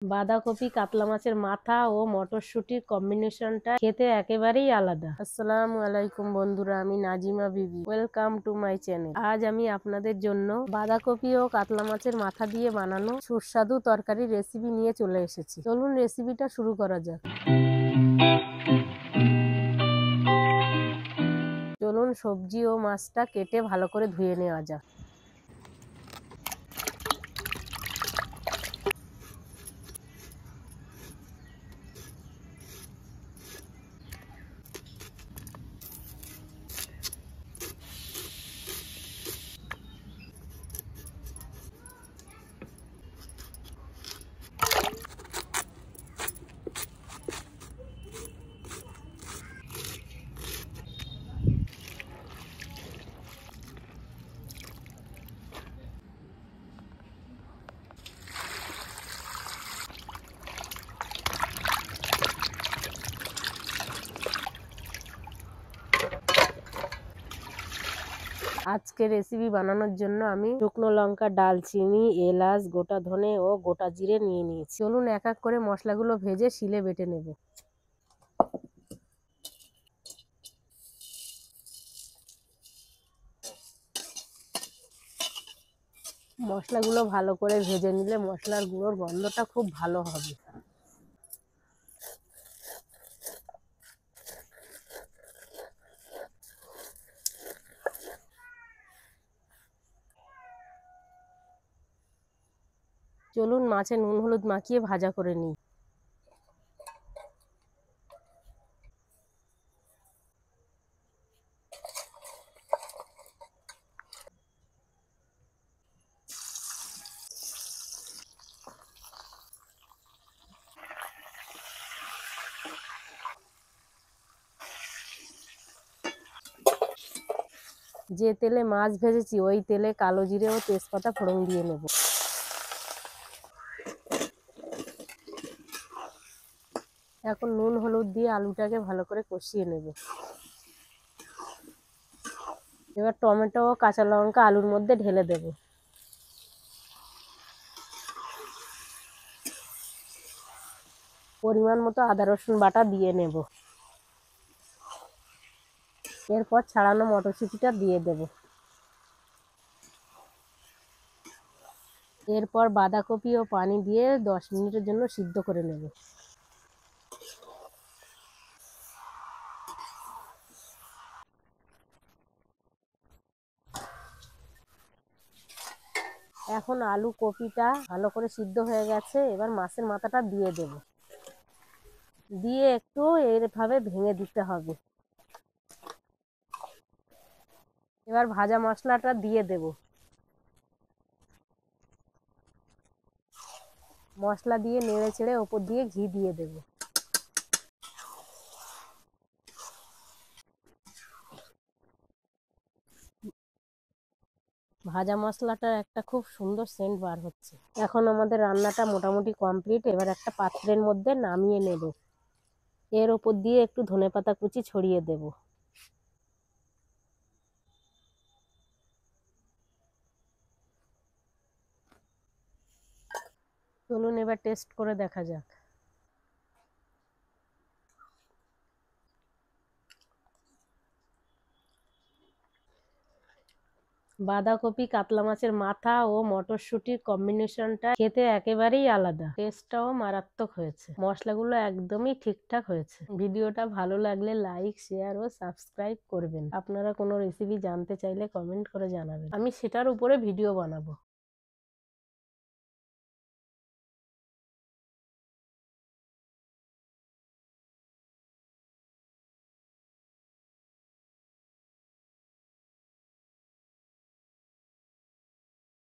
বাঁধাকপি, কাতলা মাছের মাথা ও মটরশুঁটির কম্বিনেশনটা খেতে একেবারেই আলাদা। আসসালামু আলাইকুম বন্ধুরা, আমি নাজিমা বিবি। Welcome to my channel. আজ আমি আপনাদের জন্য বাঁধাকপি ও কাতলা মাছের মাথা দিয়ে বানানো সুস্বাদু তরকারির রেসিপি নিয়ে চলে এসেছি। চলুন রেসিপিটা শুরু করা যাক। চলুন সবজি ও মাছটা কেটে ভালো করে ধুয়ে নেওয়া যাক। আজকে রেসিপি বানানোর জন্য আমি শুকনো লঙ্কা, ডালচিনি, এলাচ, গোটা ধনে ও গোটা জিরে নিয়ে নিয়েছি। চলুন এক এক করে মশলাগুলো ভেজে শিলে বেটে নেব। মশলাগুলো ভালো করে ভেজে নিলে মশলার গুঁড়োর গন্ধটা খুব ভালো হবে। চলুন মাছে নুন হলুদ মাখিয়ে ভাজা করে নিই। যে তেলে মাছ ভেজেছি ওই তেলে কালো জিরে ও তেজপাতা ফোড়ন দিয়ে নেব। এখন নুন হলুদ দিয়ে আলুটাকে ভালো করে কষিয়ে নেব। এবার টমেটো ও কাঁচা লঙ্কা আলুর মধ্যে ঢেলে দেব। পরিমাণ মতো আদা রসুন বাটা দিয়ে নেব। এরপর ছাড়ানো মটরশুঁটিটা দিয়ে দেব। এরপর বাঁধাকপি ও পানি দিয়ে 10 মিনিটের জন্য সিদ্ধ করে নেব। এখন আলু কপিটা ভালো করে সিদ্ধ হয়ে গেছে। এবার মাছের মাথাটা দিয়ে দেব। দিয়ে একটু এইভাবে ভেঙে দিতে হবে। এবার ভাজা মশলাটা দিয়ে দেব। মশলা দিয়ে নেড়ে চেড়ে ওপর দিয়ে ঘি দিয়ে দেব। ভাজা মশলাটার একটা খুব সুন্দর সেন্ট বার হচ্ছে। এখন আমাদের রান্নাটা মোটামুটি কমপ্লিট। এবার একটা পাত্রের মধ্যে নামিয়ে নেব। এর ওপর দিয়ে একটু ধনেপাতা কুচি ছড়িয়ে দেব। চলুন এবার টেস্ট করে দেখা যাক। বাঁধাকপি, কাতলা মাছের মাথা ও মটরশুঁটির কম্বিনেশনটা খেতে একেবারেই আলাদা। টেস্টটাও মারাত্মক হয়েছে। মশলাগুলো একদমই ঠিকঠাক হয়েছে। ভিডিওটা ভালো লাগলে লাইক, শেয়ার ও সাবস্ক্রাইব করবেন। আপনারা কোনো রেসিপি জানতে চাইলে কমেন্ট করে জানাবেন। আমি সেটার উপরে ভিডিও বানাবো।